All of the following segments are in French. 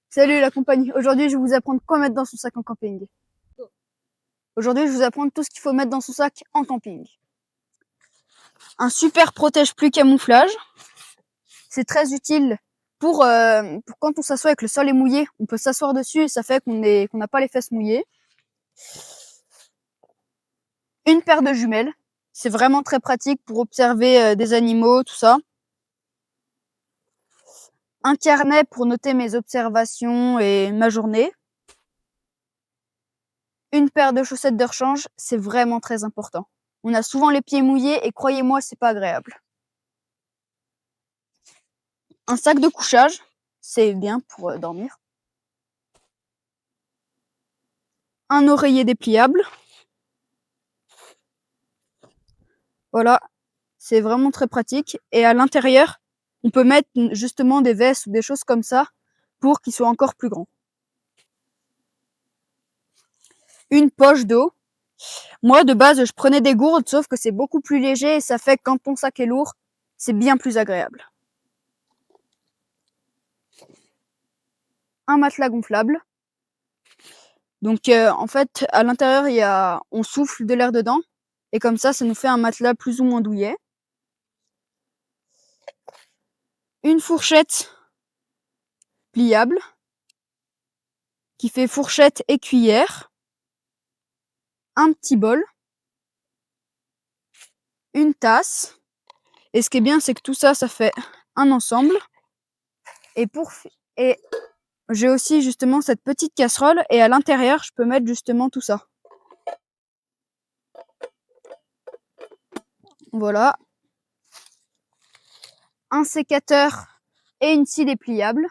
Salut la compagnie, aujourd'hui je vais vous apprendre quoi mettre dans son sac en camping. Aujourd'hui je vais vous apprendre tout ce qu'il faut mettre dans son sac en camping. Un super protège-pluie camouflage, c'est très utile pour quand on s'assoit et que le sol est mouillé, on peut s'asseoir dessus et ça fait qu'on n'a pas les fesses mouillées. Une paire de jumelles, c'est vraiment très pratique pour observer des animaux, tout ça. Un carnet pour noter mes observations et ma journée. Une paire de chaussettes de rechange, c'est vraiment très important. On a souvent les pieds mouillés et croyez-moi, c'est pas agréable. Un sac de couchage, c'est bien pour dormir. Un oreiller dépliable. Voilà, c'est vraiment très pratique. Et à l'intérieur, on peut mettre justement des vestes ou des choses comme ça pour qu'ils soient encore plus grands. Une poche d'eau. Moi, de base, je prenais des gourdes, sauf que c'est beaucoup plus léger et ça fait que quand ton sac est lourd, c'est bien plus agréable. Un matelas gonflable. Donc, en fait, à l'intérieur, on souffle de l'air dedans et comme ça nous fait un matelas plus ou moins douillet. Une fourchette pliable qui fait fourchette et cuillère. Un petit bol. Une tasse. Et ce qui est bien, c'est que tout ça, ça fait un ensemble. Et j'ai aussi justement cette petite casserole et à l'intérieur, je peux mettre justement tout ça. Voilà. Un sécateur et une scie dépliable.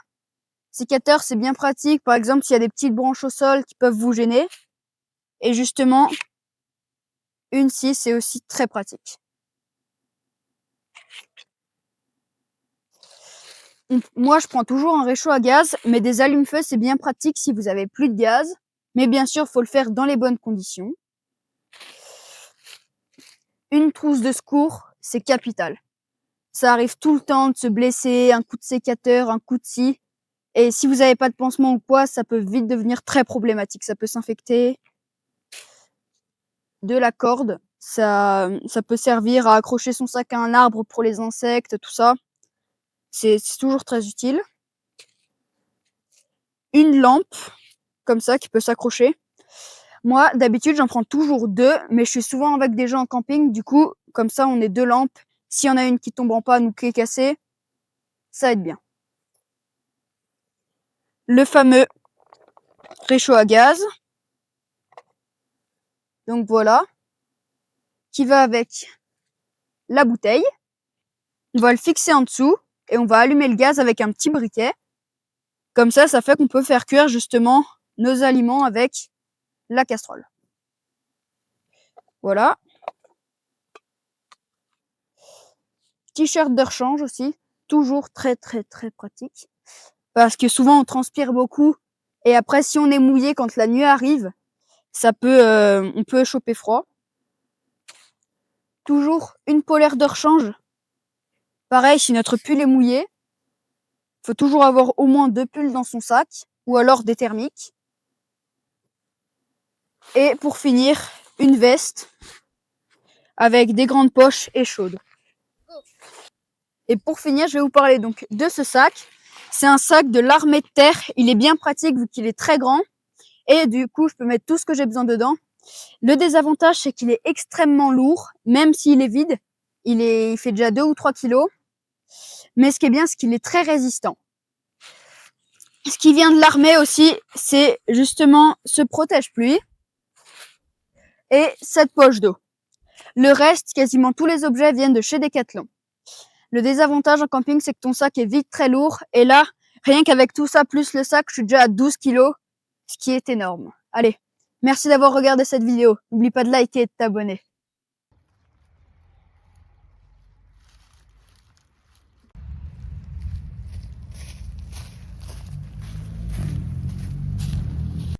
Sécateur, c'est bien pratique. Par exemple, s'il y a des petites branches au sol qui peuvent vous gêner. Et justement, une scie, c'est aussi très pratique. Moi, je prends toujours un réchaud à gaz, mais des allumes-feu, c'est bien pratique si vous avez plus de gaz. Mais bien sûr, il faut le faire dans les bonnes conditions. Une trousse de secours, c'est capital. Ça arrive tout le temps de se blesser, un coup de sécateur, un coup de scie. Et si vous n'avez pas de pansement ou quoi, ça peut vite devenir très problématique. Ça peut s'infecter. De la corde, ça peut servir à accrocher son sac à un arbre pour les insectes, tout ça. C'est toujours très utile. Une lampe, comme ça, qui peut s'accrocher. Moi, d'habitude, j'en prends toujours 2, mais je suis souvent avec des gens en camping. Du coup, comme ça, on est 2 lampes. S'il y en a une qui tombe en panne ou qui est cassée, ça aide bien. Le fameux réchaud à gaz. Donc voilà, qui va avec la bouteille. On va le fixer en dessous et on va allumer le gaz avec un petit briquet. Comme ça fait qu'on peut faire cuire justement nos aliments avec la casserole. Voilà. T-shirt de rechange aussi, toujours très pratique. Parce que souvent on transpire beaucoup et après si on est mouillé quand la nuit arrive, on peut choper froid. Toujours une polaire de rechange. Pareil, si notre pull est mouillé, il faut toujours avoir au moins 2 pulls dans son sac ou alors des thermiques. Et pour finir, une veste avec des grandes poches et chaude. Et pour finir, je vais vous parler donc de ce sac. C'est un sac de l'armée de terre. Il est bien pratique vu qu'il est très grand. Et du coup, je peux mettre tout ce que j'ai besoin dedans. Le désavantage, c'est qu'il est extrêmement lourd. Même s'il est vide, il fait déjà 2 ou 3 kilos. Mais ce qui est bien, c'est qu'il est très résistant. Ce qui vient de l'armée aussi, c'est justement ce protège-pluie et cette poche d'eau. Le reste, quasiment tous les objets viennent de chez Decathlon. Le désavantage en camping, c'est que ton sac est vite très lourd. Et là, rien qu'avec tout ça, plus le sac, je suis déjà à 12 kilos, ce qui est énorme. Allez, merci d'avoir regardé cette vidéo. N'oublie pas de liker et de t'abonner.